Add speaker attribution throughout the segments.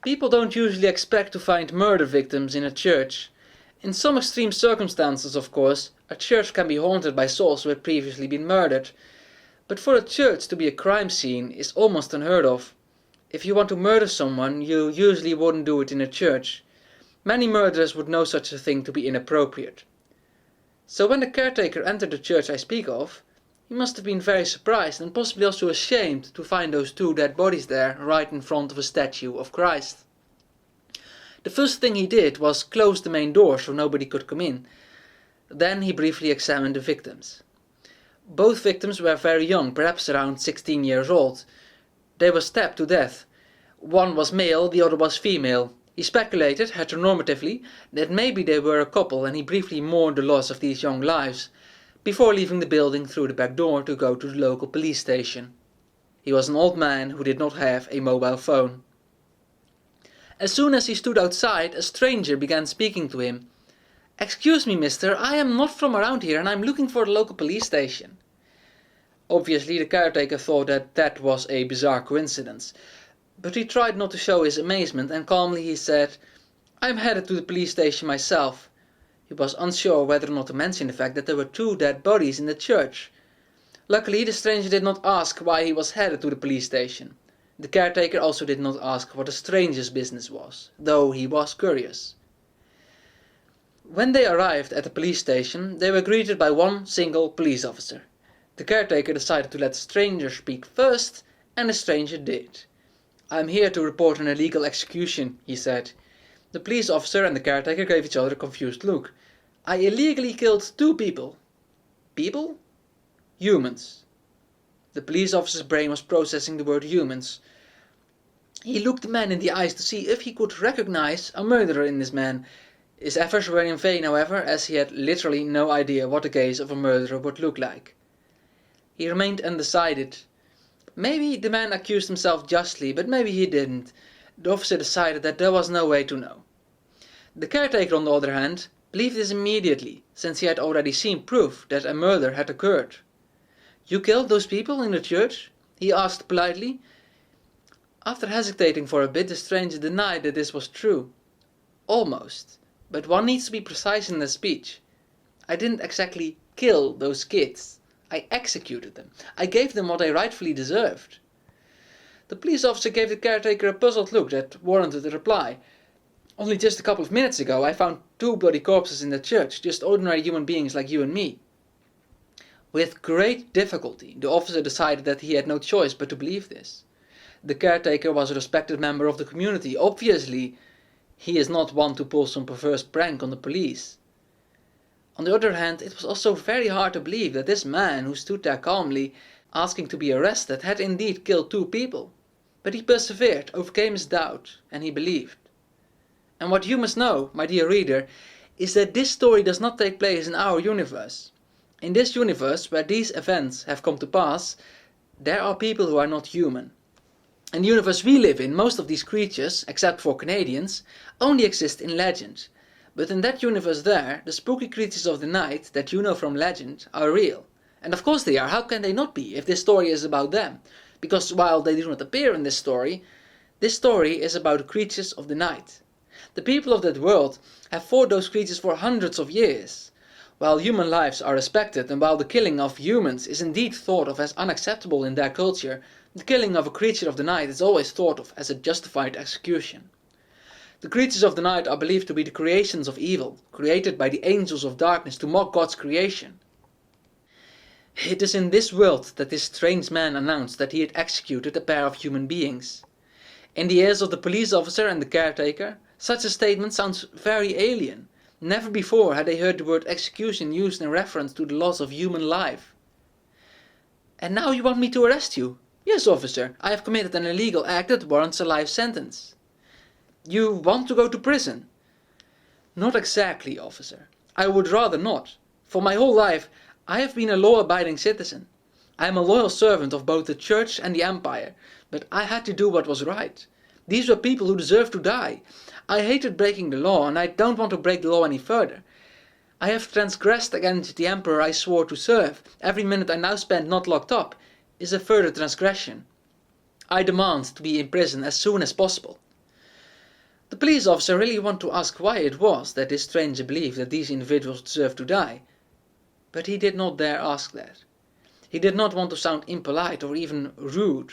Speaker 1: People don't usually expect to find murder victims in a church. In some extreme circumstances, of course, a church can be haunted by souls who had previously been murdered. But for a church to be a crime scene is almost unheard of. If you want to murder someone, you usually wouldn't do it in a church. Many murderers would know such a thing to be inappropriate. So when the caretaker entered the church I speak of, he must have been very surprised and possibly also ashamed to find those two dead bodies there right in front of a statue of Christ. The first thing he did was close the main door so nobody could come in. Then he briefly examined the victims. Both victims were very young, perhaps around 16 years old. They were stabbed to death. One was male, the other was female. He speculated, heteronormatively, that maybe they were a couple, and he briefly mourned the loss of these young lives, before leaving the building through the back door to go to the local police station. He was an old man who did not have a mobile phone. As soon as he stood outside, a stranger began speaking to him. "Excuse me, mister, I am not from around here and I am looking for the local police station." Obviously, the caretaker thought that was a bizarre coincidence, but he tried not to show his amazement and calmly he said, "I am headed to the police station myself." He was unsure whether or not to mention the fact that there were two dead bodies in the church. Luckily, the stranger did not ask why he was headed to the police station. The caretaker also did not ask what the stranger's business was, though he was curious. When they arrived at the police station, they were greeted by one single police officer. The caretaker decided to let the stranger speak first, and the stranger did. "I am here to report an illegal execution," he said. The police officer and the caretaker gave each other a confused look. "I illegally killed two people." "People?" "Humans." The police officer's brain was processing the word humans. He looked the man in the eyes to see if he could recognize a murderer in this man. His efforts were in vain, however, as he had literally no idea what the gaze of a murderer would look like. He remained undecided. Maybe the man accused himself justly, but maybe he didn't. The officer decided that there was no way to know. The caretaker, on the other hand, believed this immediately, since he had already seen proof that a murder had occurred. "You killed those people in the church?" he asked politely. After hesitating for a bit, the stranger denied that this was true. "Almost. But one needs to be precise in their speech. I didn't exactly kill those kids. I executed them. I gave them what they rightfully deserved." The police officer gave the caretaker a puzzled look that warranted a reply. "Only just a couple of minutes ago I found two bloody corpses in the church, just ordinary human beings like you and me." With great difficulty, the officer decided that he had no choice but to believe this. The caretaker was a respected member of the community. Obviously, he is not one to pull some perverse prank on the police. On the other hand, it was also very hard to believe that this man who stood there calmly, asking to be arrested, had indeed killed two people. But he persevered, overcame his doubt, and he believed. And what you must know, my dear reader, is that this story does not take place in our universe. In this universe, where these events have come to pass, there are people who are not human. In the universe we live in, most of these creatures, except for Canadians, only exist in legend. But in that universe there, the spooky creatures of the night that you know from legend are real. And of course they are, how can they not be, if this story is about them? Because while they do not appear in this story is about the creatures of the night. The people of that world have fought those creatures for hundreds of years. While human lives are respected and while the killing of humans is indeed thought of as unacceptable in their culture, the killing of a creature of the night is always thought of as a justified execution. The creatures of the night are believed to be the creations of evil, created by the angels of darkness to mock God's creation. It is in this world that this strange man announced that he had executed a pair of human beings. In the ears of the police officer and the caretaker, such a statement sounds very alien. Never before had they heard the word execution used in reference to the loss of human life. "And now you want me to arrest you?" "Yes, officer, I have committed an illegal act that warrants a life sentence." "You want to go to prison?" "Not exactly, officer. I would rather not. For my whole life I have been a law-abiding citizen. I am a loyal servant of both the church and the empire, but I had to do what was right. These were people who deserved to die. I hated breaking the law, and I don't want to break the law any further. I have transgressed against the emperor I swore to serve. Every minute I now spend not locked up is a further transgression. I demand to be in prison as soon as possible." The police officer really wanted to ask why it was that this stranger believed that these individuals deserved to die, but he did not dare ask that. He did not want to sound impolite or even rude.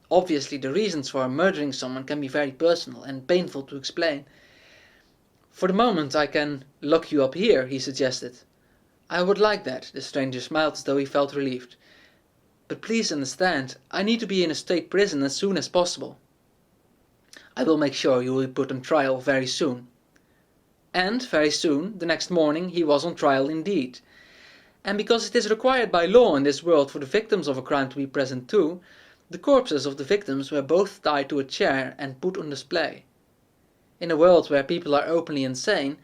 Speaker 1: Obviously, the reasons for murdering someone can be very personal and painful to explain. "For the moment I can lock you up here," he suggested. "I would like that." The stranger smiled as though he felt relieved. "But please understand, I need to be in a state prison as soon as possible." "I will make sure you will be put on trial very soon." And very soon, the next morning, he was on trial indeed. And because it is required by law in this world for the victims of a crime to be present too, the corpses of the victims were both tied to a chair and put on display. In a world where people are openly insane,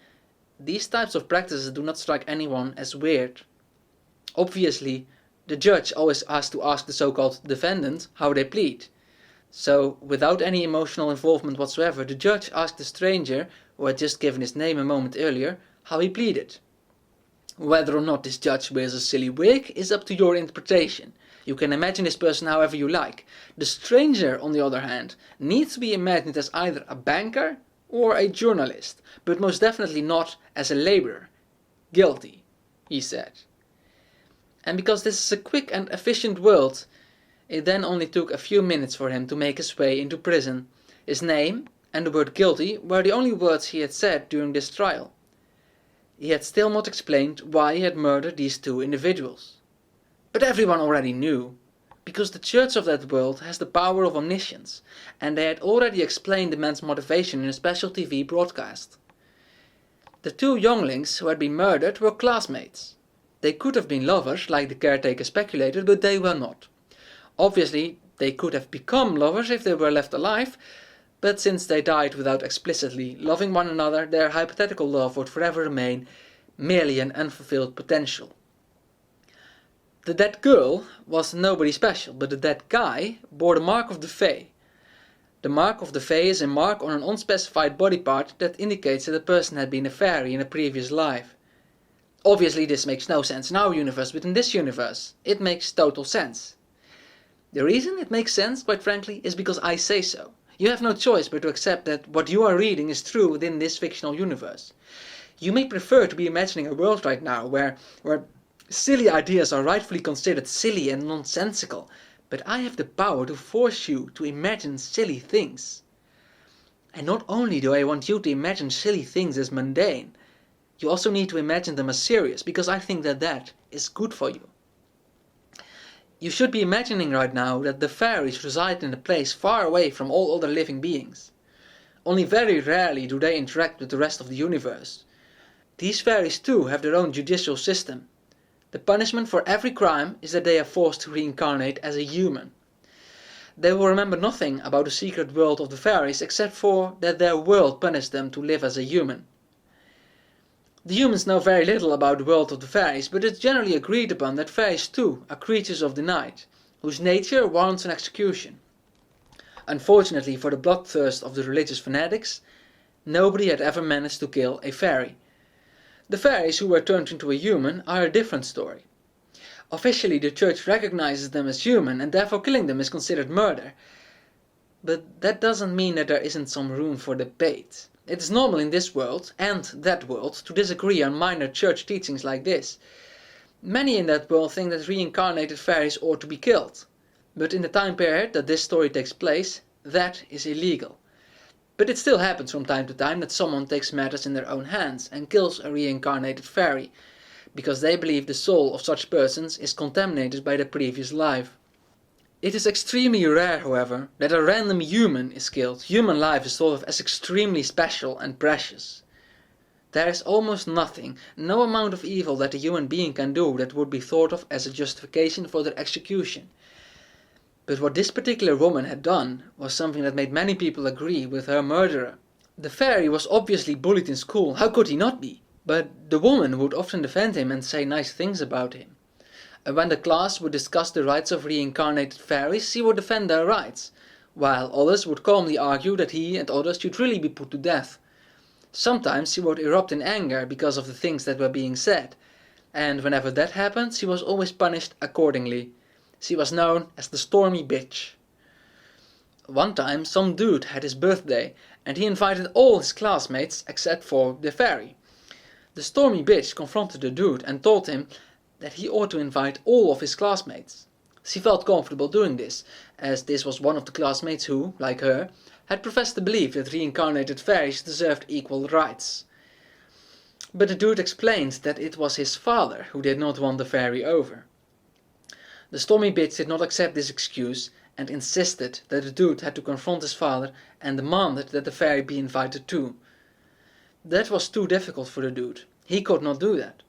Speaker 1: these types of practices do not strike anyone as weird. Obviously, the judge always has to ask the so-called defendant how they plead. So, without any emotional involvement whatsoever, the judge asked the stranger, who had just given his name a moment earlier, how he pleaded. Whether or not this judge wears a silly wig is up to your interpretation. You can imagine this person however you like. The stranger, on the other hand, needs to be imagined as either a banker or a journalist, but most definitely not as a laborer. "Guilty," he said. And because this is a quick and efficient world, it then only took a few minutes for him to make his way into prison. His name and the word "guilty" were the only words he had said during this trial. He had still not explained why he had murdered these two individuals. But everyone already knew, because the church of that world has the power of omniscience, and they had already explained the man's motivation in a special TV broadcast. The two younglings who had been murdered were classmates. They could have been lovers, like the caretaker speculated, but they were not. Obviously, they could have become lovers if they were left alive, but since they died without explicitly loving one another, their hypothetical love would forever remain merely an unfulfilled potential. The dead girl was nobody special, but the dead guy bore the mark of the Fae. The mark of the Fae is a mark on an unspecified body part that indicates that a person had been a fairy in a previous life. Obviously this makes no sense in our universe, but in this universe it makes total sense. The reason it makes sense, quite frankly, is because I say so. You have no choice but to accept that what you are reading is true within this fictional universe. You may prefer to be imagining a world right now where silly ideas are rightfully considered silly and nonsensical, but I have the power to force you to imagine silly things. And not only do I want you to imagine silly things as mundane, you also need to imagine them as serious, because I think that that is good for you. You should be imagining right now that the fairies reside in a place far away from all other living beings. Only very rarely do they interact with the rest of the universe. These fairies too have their own judicial system. The punishment for every crime is that they are forced to reincarnate as a human. They will remember nothing about the secret world of the fairies except for that their world punished them to live as a human. The humans know very little about the world of the fairies, but it's generally agreed upon that fairies too are creatures of the night, whose nature warrants an execution. Unfortunately for the bloodthirst of the religious fanatics, nobody had ever managed to kill a fairy. The fairies who were turned into a human are a different story. Officially the church recognizes them as human, and therefore killing them is considered murder. But that doesn't mean that there isn't some room for debate. It is normal in this world, and that world, to disagree on minor church teachings like this. Many in that world think that reincarnated fairies ought to be killed. But in the time period that this story takes place, that is illegal. But it still happens from time to time that someone takes matters in their own hands and kills a reincarnated fairy, because they believe the soul of such persons is contaminated by their previous life. It is extremely rare, however, that a random human is killed. Human life is thought of as extremely special and precious. There is almost nothing, no amount of evil that a human being can do that would be thought of as a justification for their execution. But what this particular woman had done was something that made many people agree with her murderer. The fairy was obviously bullied in school, how could he not be? But the woman would often defend him and say nice things about him. And when the class would discuss the rights of reincarnated fairies, she would defend their rights, while others would calmly argue that he and others should really be put to death. Sometimes she would erupt in anger because of the things that were being said, and whenever that happened, she was always punished accordingly. She was known as the Stormy Bitch. One time, some dude had his birthday, and he invited all his classmates except for the fairy. The stormy bitch confronted the dude and told him that he ought to invite all of his classmates. She felt comfortable doing this, as this was one of the classmates who, like her, had professed to believe that reincarnated fairies deserved equal rights. But the dude explained that it was his father who did not want the fairy over. The stormy bitch did not accept this excuse and insisted that the dude had to confront his father and demanded that the fairy be invited too. That was too difficult for the dude. He could not do that.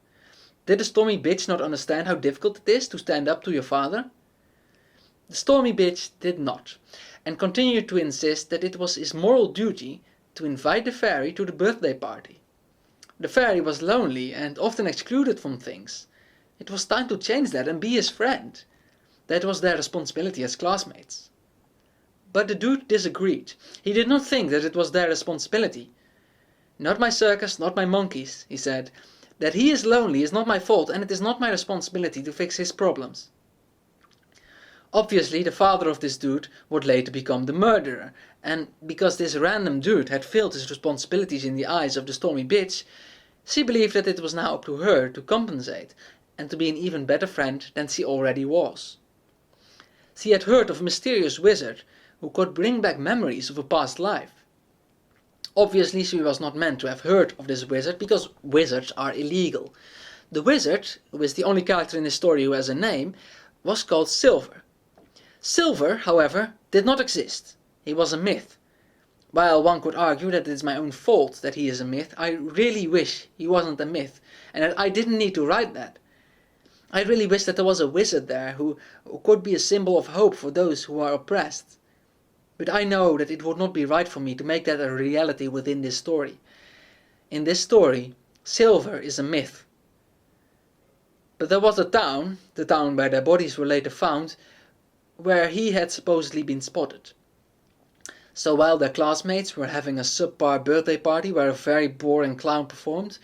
Speaker 1: Did the stormy bitch not understand how difficult it is to stand up to your father? The stormy bitch did not, and continued to insist that it was his moral duty to invite the fairy to the birthday party. The fairy was lonely and often excluded from things. It was time to change that and be his friend. That was their responsibility as classmates. But the dude disagreed. He did not think that it was their responsibility. "Not my circus, not my monkeys," he said. "That he is lonely is not my fault, and it is not my responsibility to fix his problems." Obviously, the father of this dude would later become the murderer, and because this random dude had failed his responsibilities in the eyes of the stormy bitch, she believed that it was now up to her to compensate, and to be an even better friend than she already was. She had heard of a mysterious wizard who could bring back memories of a past life. Obviously, she was not meant to have heard of this wizard, because wizards are illegal. The wizard, who is the only character in this story who has a name, was called Silver. Silver, however, did not exist. He was a myth. While one could argue that it is my own fault that he is a myth, I really wish he wasn't a myth, and that I didn't need to write that. I really wish that there was a wizard there who could be a symbol of hope for those who are oppressed. But I know that it would not be right for me to make that a reality within this story. In this story, Silver is a myth. But there was a town, the town where their bodies were later found, where he had supposedly been spotted. So while their classmates were having a subpar birthday party where a very boring clown performed,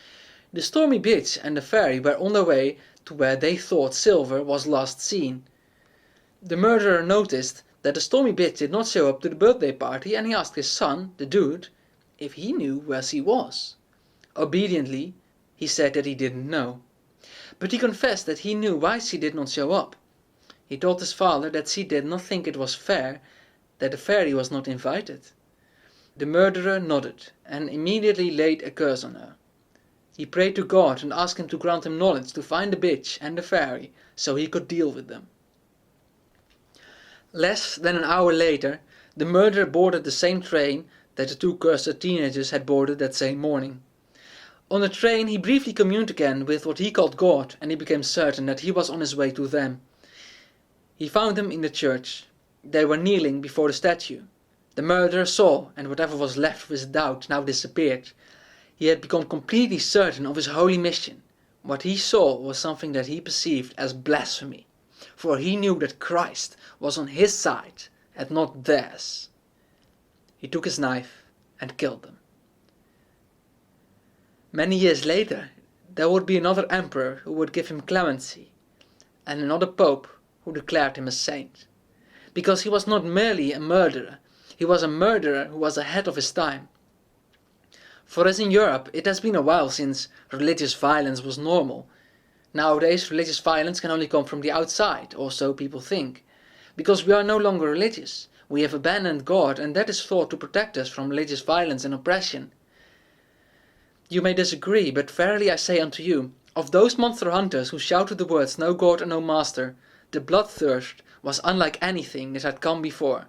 Speaker 1: the stormy bitch and the fairy were on their way to where they thought Silver was last seen. The murderer noticed that the stormy bitch did not show up to the birthday party, and he asked his son, the dude, if he knew where she was. Obediently, he said that he didn't know. But he confessed that he knew why she did not show up. He told his father that she did not think it was fair that the fairy was not invited. The murderer nodded and immediately laid a curse on her. He prayed to God and asked him to grant him knowledge to find the bitch and the fairy so he could deal with them. Less than an hour later, the murderer boarded the same train that the two cursed teenagers had boarded that same morning. On the train he briefly communed again with what he called God, and he became certain that he was on his way to them. He found them in the church. They were kneeling before the statue. The murderer saw, and whatever was left of his doubt now disappeared. He had become completely certain of his holy mission. What he saw was something that he perceived as blasphemy, for he knew that Christ was on his side and not theirs. He took his knife and killed them. Many years later, there would be another emperor who would give him clemency, and another pope who declared him a saint. Because he was not merely a murderer, he was a murderer who was ahead of his time. For us in Europe, it has been a while since religious violence was normal. Nowadays, religious violence can only come from the outside, or so people think. Because we are no longer religious. We have abandoned God, and that is thought to protect us from religious violence and oppression. You may disagree, but verily I say unto you, of those monster hunters who shouted the words "No God and no Master," the bloodthirst was unlike anything that had come before.